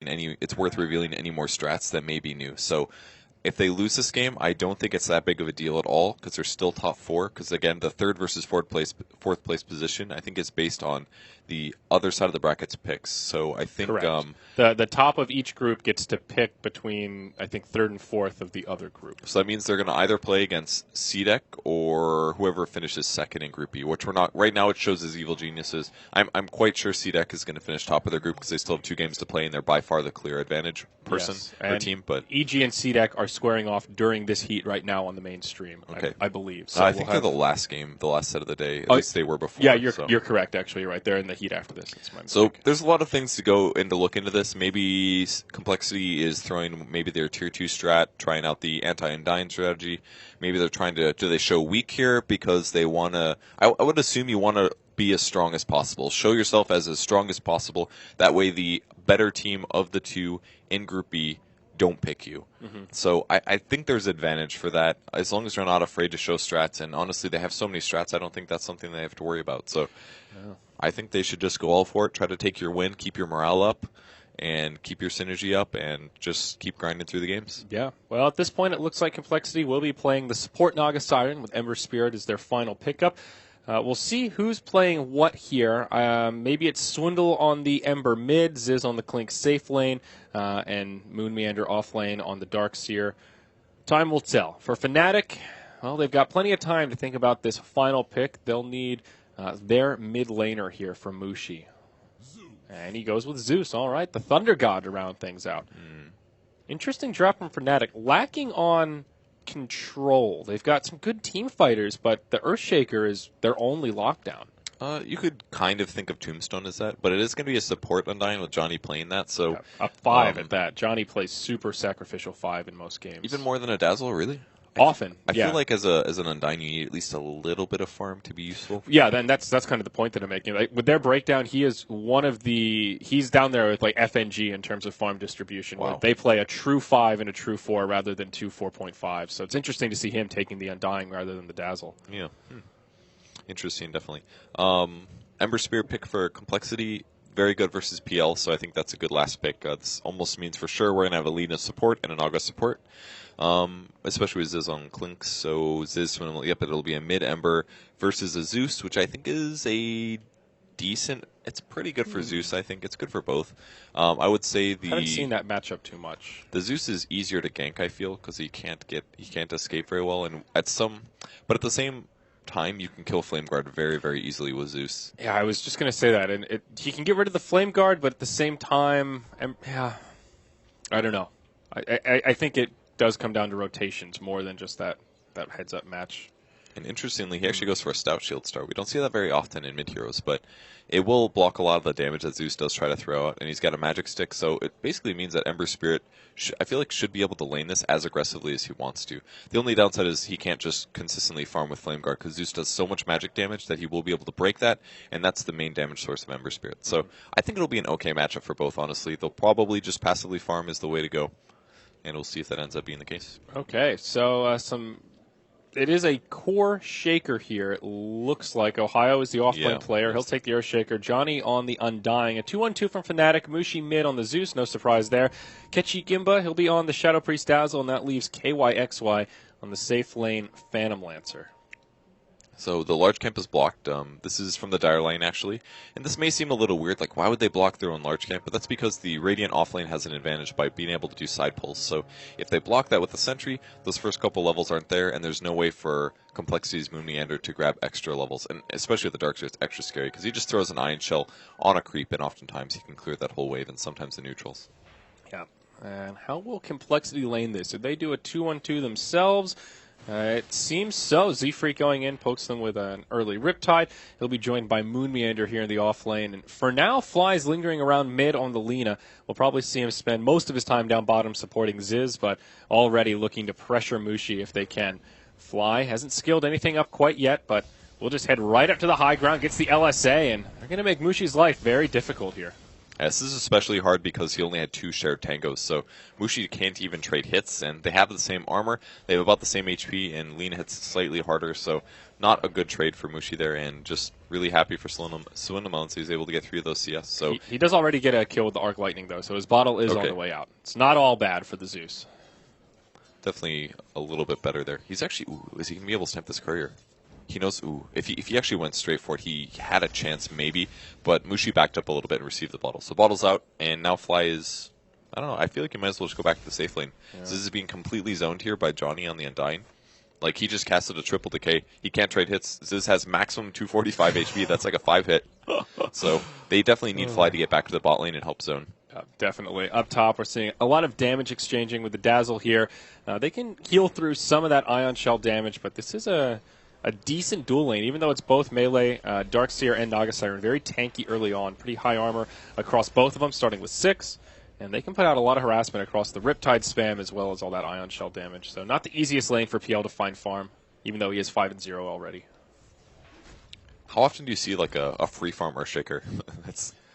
it's worth revealing any more strats that may be new. So if they lose this game, I don't think it's that big of a deal at all because they're still top 4. Because again, the third versus fourth place position, I think is based on the other side of the bracket's picks. So I think the top of each group gets to pick between, I think, third and fourth of the other group. So that means they're going to either play against CDEC or whoever finishes second in Group E, which we're not right now. It shows as Evil Geniuses. I'm quite sure CDEC is going to finish top of their group because they still have 2 games to play and they're by far the clear advantage person or team. But EG and CDEC are squaring off during this heat right now on the main stream. Okay. I believe. So I think they're the last game, the last set of the day. At least they were before. Yeah, you're correct. Actually, you're right. They're in the heat after this. It's my mistake. So there's a lot of things to go in to look into this. Maybe Complexity is throwing maybe their tier 2 strat, trying out the anti-undying strategy. Maybe they're trying to do they show weak here because they want to. I would assume you want to be as strong as possible. Show yourself as strong as possible. That way, the better team of the 2 in Group B don't pick you. Mm-hmm. So I think there's advantage for that as long as they're not afraid to show strats. And honestly, they have so many strats, I don't think that's something they have to worry about. So I think they should just go all for it, try to take your win, keep your morale up, and keep your synergy up, and just keep grinding through the games. Yeah. Well, at this point, it looks like Complexity will be playing the support Naga Siren with Ember Spirit as their final pickup. We'll see who's playing what here. Maybe it's Swindle on the Ember mid, Ziz on the Clink safe lane, and Moon Meander off lane on the Darkseer. Time will tell. For Fnatic, well, they've got plenty of time to think about this final pick. They'll need their mid laner here for Mushi. And he goes with Zeus. All right, the Thunder God to round things out. Interesting drop from Fnatic. Lacking on control. They've got some good team fighters, but the Earthshaker is their only lockdown. You could kind of think of Tombstone as that, but it is going to be a support Undying with Johnny playing that. So a 5 at that. Johnny plays super sacrificial 5 in most games. Even more than a Dazzle, really? Often, I feel like as an Undying, you need at least a little bit of farm to be useful. Yeah, then that's kind of the point that I'm making. Like, with their breakdown, he's down there with like FNG in terms of farm distribution. Wow. Where they play a true 5 and a true 4 rather than 2 4.5. So it's interesting to see him taking the Undying rather than the Dazzle. Yeah, interesting, definitely. Ember Spear pick for Complexity. Very good versus PL, so I think that's a good last pick. This almost means for sure we're going to have a Lina support and an Naga support. Especially with Ziz on Clink. So Ziz, it'll be a mid-Ember versus a Zeus, which I think is a decent. It's pretty good for Zeus, I think. It's good for both. I would say I haven't seen that matchup too much. The Zeus is easier to gank, I feel, because he can't escape very well, but at the same time, you can kill Flame Guard very, very easily with Zeus. Yeah, I was just going to say that. And he can get rid of the Flame Guard, but at the same time, I don't know. I think it does come down to rotations more than just that heads-up match. And interestingly, he actually goes for a Stout Shield Star. We don't see that very often in mid-heroes, but it will block a lot of the damage that Zeus does try to throw out, and he's got a Magic Stick, so it basically means that Ember Spirit, I feel like, should be able to lane this as aggressively as he wants to. The only downside is he can't just consistently farm with Flame Guard, because Zeus does so much magic damage that he will be able to break that, and that's the main damage source of Ember Spirit. So I think it'll be an okay matchup for both, honestly. They'll probably just passively farm is the way to go, and we'll see if that ends up being the case. Okay, so it is a core shaker here. It looks like Ohio is the off-lane player. He'll take the Earth Shaker. Johnny on the Undying. A 2-1-2 from Fnatic. Mushi mid on the Zeus. No surprise there. Kechi Gimba, he'll be on the Shadow Priest Dazzle, and that leaves KYXY on the safe lane Phantom Lancer. So the large camp is blocked. This is from the Dire lane, actually. And this may seem a little weird, like why would they block their own large camp? But that's because the Radiant offlane has an advantage by being able to do side pulls. So if they block that with the Sentry, those first couple levels aren't there, and there's no way for Complexity's Moon Meander to grab extra levels. And especially with the Darkseer, it's extra scary, because he just throws an Iron Shell on a creep, and oftentimes he can clear that whole wave, and sometimes the neutrals. Yeah. And how will Complexity lane this? Did they do a 2-1-2 themselves? It seems so. Z-Freak going in, pokes them with an early Riptide. He'll be joined by Moon Meander here in the off lane. And for now, Fly's lingering around mid on the Lina. We'll probably see him spend most of his time down bottom supporting Ziz, but already looking to pressure Mushi if they can. Fly hasn't skilled anything up quite yet, but we'll just head right up to the high ground, gets the LSA, and they're going to make Mushi's life very difficult here. This is especially hard because he only had 2 shared tangos, so Mushi can't even trade hits, and they have the same armor, they have about the same HP, and Lina hits slightly harder, so not a good trade for Mushi there, and just really happy for Swindlemelon, so he's able to get 3 of those CS. So he does already get a kill with the Arc Lightning, though, so his bottle is on the way out. It's not all bad for the Zeus. Definitely a little bit better there. He's actually, is he going to be able to snipe this courier? He knows, if he actually went straight for it, he had a chance maybe, but Mushi backed up a little bit and received the bottle. So bottle's out, and now Fly is, I don't know, I feel like he might as well just go back to the safe lane. Yeah. So this is being completely zoned here by Johnny on the Undying. Like, he just casted a triple decay. He can't trade hits. Ziz has maximum 245 HP. That's like a 5-hit. So they definitely need Fly to get back to the bot lane and help zone. Definitely. Up top, we're seeing a lot of damage exchanging with the Dazzle here. They can heal through some of that Ion Shell damage, but this is a decent dual lane, even though it's both melee, Darkseer and Naga Siren. Very tanky early on. Pretty high armor across both of them, starting with 6. And they can put out a lot of harassment across the Riptide spam as well as all that Ion Shell damage. So not the easiest lane for PL to find farm, even though he is 5-0 already. How often do you see like a free farm Earthshaker?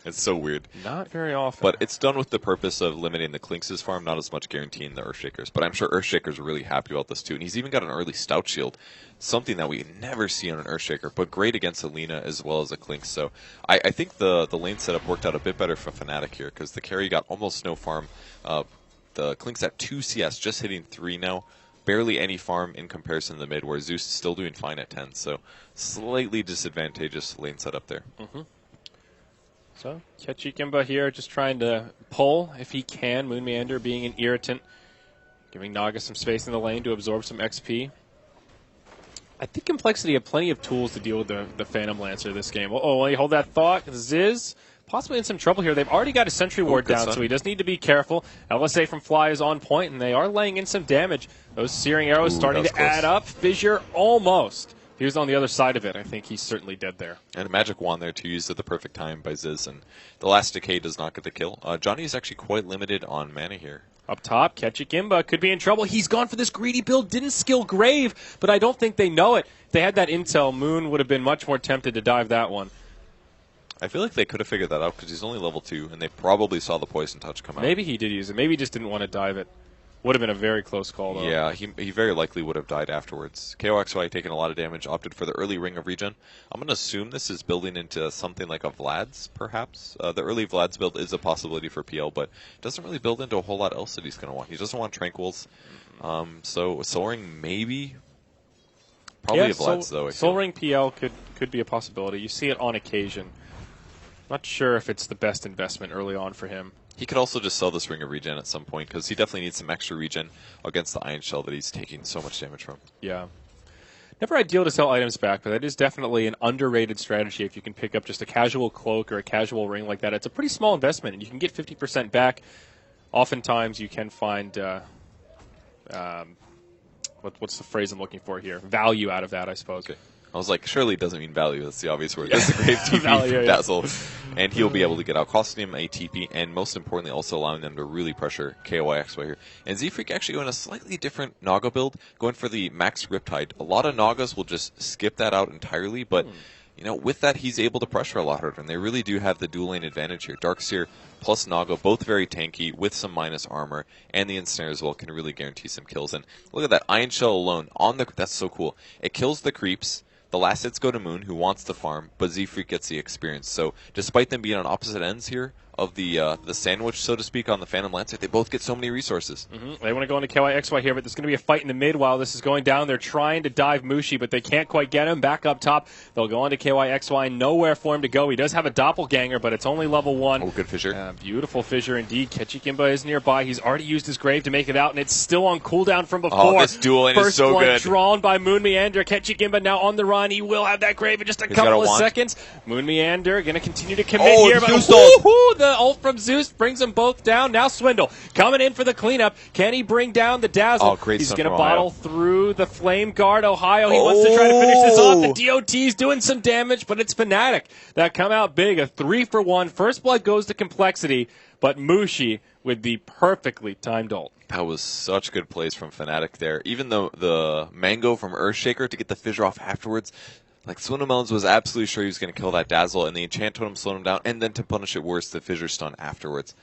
It's so weird. Not very often. But it's done with the purpose of limiting the Clinks' farm, not as much guaranteeing the Earthshakers. But I'm sure Earthshaker's really happy about this too. And he's even got an early Stout Shield, something that we never see on an Earthshaker, but great against Alina as well as a Clinks. So I think the lane setup worked out a bit better for Fnatic here, because the carry got almost no farm. The Clinks at 2 CS, just hitting 3 now. Barely any farm in comparison to the mid, where Zeus is still doing fine at 10. So slightly disadvantageous lane setup there. Mm-hmm. So, Ketchikimba here just trying to pull if he can. Moon Meander being an irritant, giving Naga some space in the lane to absorb some XP. I think Complexity have plenty of tools to deal with the Phantom Lancer this game. Oh, hold that thought. Ziz possibly in some trouble here. They've already got a Sentry Ward down, so he does need to be careful. LSA from Fly is on point, and they are laying in some damage. Those Searing Arrows starting to add up. Fissure almost. If he was on the other side of it, I think he's certainly dead there. And a Magic Wand there to use at the perfect time by Ziz, and the last Decay does not get the kill. Johnny is actually quite limited on mana here. Up top, Ketchikimba could be in trouble. He's gone for this greedy build, didn't skill Grave, but I don't think they know it. If they had that intel, Moon would have been much more tempted to dive that one. I feel like they could have figured that out because he's only level 2, and they probably saw the Poison Touch come out. Maybe he did use it. Maybe he just didn't want to dive it. Would have been a very close call, though. Yeah, he very likely would have died afterwards. KOXY taking a lot of damage, opted for the early Ring of Regen. I'm going to assume this is building into something like a Vlad's, perhaps. The early Vlad's build is a possibility for PL, but it doesn't really build into a whole lot else that he's going to want. He doesn't want Tranquils. So Soul Ring, maybe. Probably a Vlad's, though. Soul Ring PL could be a possibility. You see it on occasion. Not sure if it's the best investment early on for him. He could also just sell this Ring of Regen at some point, because he definitely needs some extra regen against the Ion Shell that he's taking so much damage from. Yeah. Never ideal to sell items back, but that is definitely an underrated strategy if you can pick up just a casual cloak or a casual ring like that. It's a pretty small investment, and you can get 50% back. Oftentimes you can find, what's the phrase I'm looking for here? Value out of that, I suppose. Okay. I was like, surely it doesn't mean value. That's the obvious word. That's a Grave TP from Dazzle. And he'll be able to get out, costing him a TP, and most importantly, also allowing them to really pressure KOYXY here. And Z-Freak actually going a slightly different Naga build, going for the Max Riptide. A lot of Nagas will just skip that out entirely, but you know, with that, he's able to pressure a lot harder, and they really do have the dual lane advantage here. Darkseer plus Naga, both very tanky, with some minus armor, and the Ensnare as well can really guarantee some kills. And look at that, Ion Shell alone, that's so cool. It kills the creeps. The last hits go to Moon, who wants to farm, but Z-Freak gets the experience. So despite them being on opposite ends here of the sandwich, so to speak, on the Phantom Lancer, they both get so many resources. They want to go into KYXY here, but there's going to be a fight in the mid while this is going down. They're trying to dive Mushi, but they can't quite get him. Back up top, they'll go into KYXY. Nowhere for him to go. He does have a doppelganger, but it's only level 1. Oh, good Fissure. Beautiful Fissure indeed. Ketchikimba is nearby. He's already used his Grave to make it out, and it's still on cooldown from before. Oh, this duel lane is so good. First blood drawn by Moon Meander. Ketchikimba now on the run. He will have that Grave in just a couple of seconds. Moon Meander going to continue to commit here, but the ult from Zeus brings them both down. Now Swindle coming in for the cleanup. Can he bring down the Dazzle? Oh, great. He's going to bottle through the Flame Guard. Ohio, he wants to try to finish this off. The DOT's doing some damage, but it's Fnatic that come out big. A 3-for-1. First blood goes to Complexity, but Mushi with the perfectly timed ult. That was such good plays from Fnatic there. Even though the Mango from Earthshaker to get the Fissure off afterwards, Like, Swindle Melons was absolutely sure he was going to kill that Dazzle, and the Enchant Totem slowed him down, and then to punish it worse, the Fissure Stun afterwards.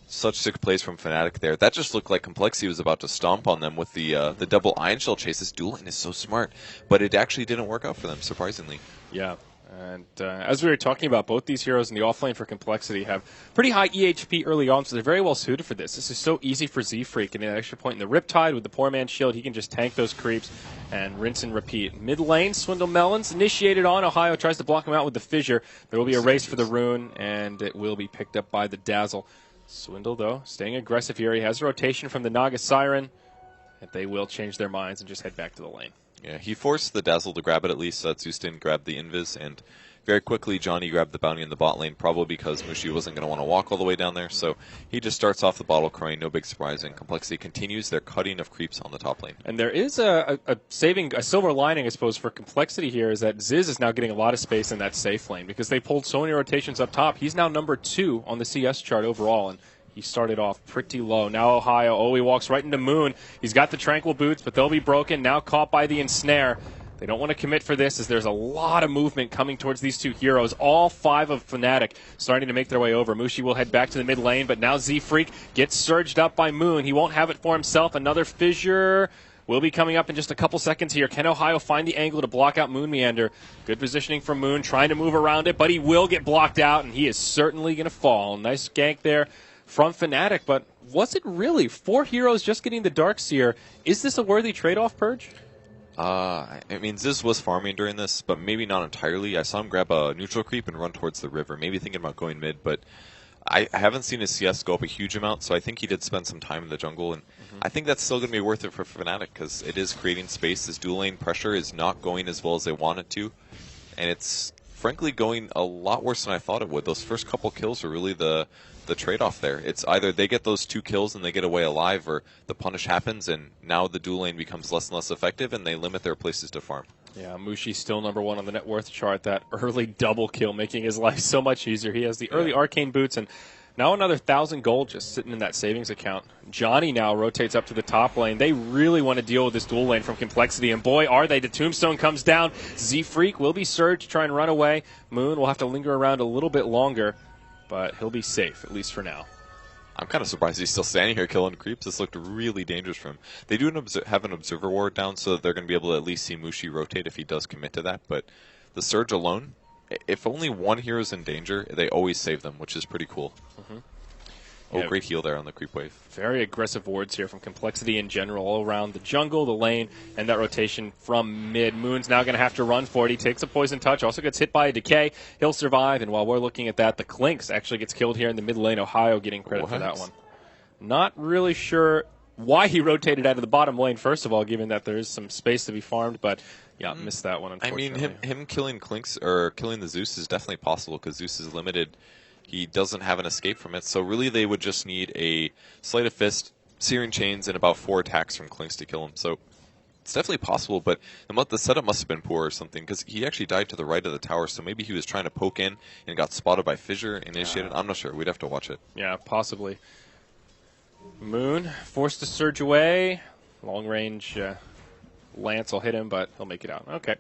Such sick plays from Fnatic there. That just looked like Complexity was about to stomp on them with the double Iron Shell chase. This duel lane is so smart, but it actually didn't work out for them, surprisingly. Yeah. And as we were talking about, both these heroes in the offlane for Complexity have pretty high EHP early on, so they're very well suited for this. This is so easy for Z-Freak, and an extra point in the Riptide with the Poor Man's Shield, he can just tank those creeps and rinse and repeat. Mid lane, Swindle Melons initiated on. Ohio tries to block him out with the Fissure. There will be a race for the rune, and it will be picked up by the Dazzle. Swindle, though, staying aggressive here. He has a rotation from the Naga Siren, and they will change their minds and just head back to the lane. Yeah, he forced the Dazzle to grab it at least, so that Zeus didn't grab the Invis, and very quickly Johnny grabbed the bounty in the bot lane, probably because Mushi wasn't going to want to walk all the way down there, so he just starts off the bottle crane, no big surprise, and Complexity continues their cutting of creeps on the top lane. And there is a silver lining, I suppose, for Complexity here, is that Ziz is now getting a lot of space in that safe lane, because they pulled so many rotations up top. He's now number 2 on the CS chart overall, and he started off pretty low. Now Ohio, he walks right into Moon. He's got the Tranquil Boots, but they'll be broken. Now caught by the Ensnare. They don't want to commit for this, as there's a lot of movement coming towards these two heroes. All 5 of Fnatic starting to make their way over. Mushi will head back to the mid lane, but now Z-Freak gets surged up by Moon. He won't have it for himself. Another Fissure will be coming up in just a couple seconds here. Can Ohio find the angle to block out Moon Meander? Good positioning from Moon, trying to move around it, but he will get blocked out, and he is certainly going to fall. Nice gank there from Fnatic, but was it really 4 heroes just getting the Darkseer? Is this a worthy trade-off, Purge? I mean, Ziz was farming during this, but maybe not entirely. I saw him grab a neutral creep and run towards the river, maybe thinking about going mid, but I haven't seen his CS go up a huge amount, so I think he did spend some time in the jungle, and I think that's still going to be worth it for Fnatic, because it is creating space. This dual lane pressure is not going as well as they want it to, and it's frankly going a lot worse than I thought it would. Those first couple kills are really the trade-off there. It's either they get those 2 kills and they get away alive, or the punish happens and now the dual lane becomes less and less effective and they limit their places to farm. Yeah, Mushi's still number 1 on the net worth chart. That early double kill making his life so much easier. He has the early arcane boots, and now another 1,000 gold just sitting in that savings account. Johnny now rotates up to the top lane. They really want to deal with this dual lane from Complexity, and boy, are they. The Tombstone comes down. Z-Freak will be surged to try and run away. Moon will have to linger around a little bit longer, but he'll be safe, at least for now. I'm kind of surprised he's still standing here killing creeps. This looked really dangerous for him. They do have an Observer Ward down, so they're going to be able to at least see Mushi rotate if he does commit to that, but the Surge alone, if only one hero is in danger, they always save them, which is pretty cool. Oh, yeah, great heal there on the creep wave. Very aggressive wards here from Complexity in general, all around the jungle, the lane, and that rotation from mid. Moon's now going to have to run for it. He takes a poison touch, also gets hit by a decay. He'll survive, and while we're looking at that, the Clinks actually gets killed here in the mid lane. Ohio getting credit for that one. Not really sure why he rotated out of the bottom lane, first of all, given that there is some space to be farmed, but yeah, missed that one, unfortunately. I mean, him killing Clinks, or killing the Zeus is definitely possible, because Zeus is limited. He doesn't have an escape from it, so really they would just need a Sleight of Fist, Searing Chains, and about 4 attacks from Clinks to kill him. So it's definitely possible, but the setup must have been poor or something, because he actually died to the right of the tower, so maybe he was trying to poke in and got spotted by Fissure, initiated. I'm not sure. We'd have to watch it. Yeah, possibly. Moon forced to surge away. Long range Lance will hit him, but he'll make it out. Okay.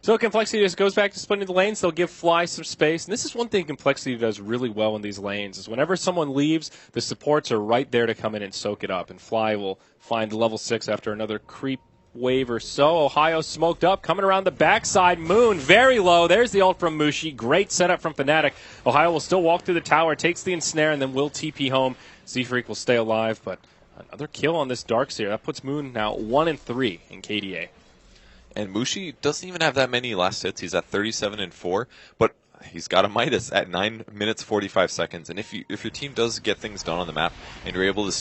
So Complexity just goes back to splitting the lanes. They'll give Fly some space. And this is one thing Complexity does really well in these lanes, is whenever someone leaves, the supports are right there to come in and soak it up. And Fly will find level 6 after another creep wave or so. Ohio smoked up, coming around the backside. Moon very low. There's the ult from Mushi. Great setup from Fnatic. Ohio will still walk through the tower, takes the ensnare, and then will TP home. Z-Freak will stay alive, but another kill on this Darkseer. That puts Moon now 1-3 in KDA. And Mushi doesn't even have that many last hits. He's at 37-4, but he's got a Midas at 9 minutes 45 seconds. And if your team does get things done on the map and you're able to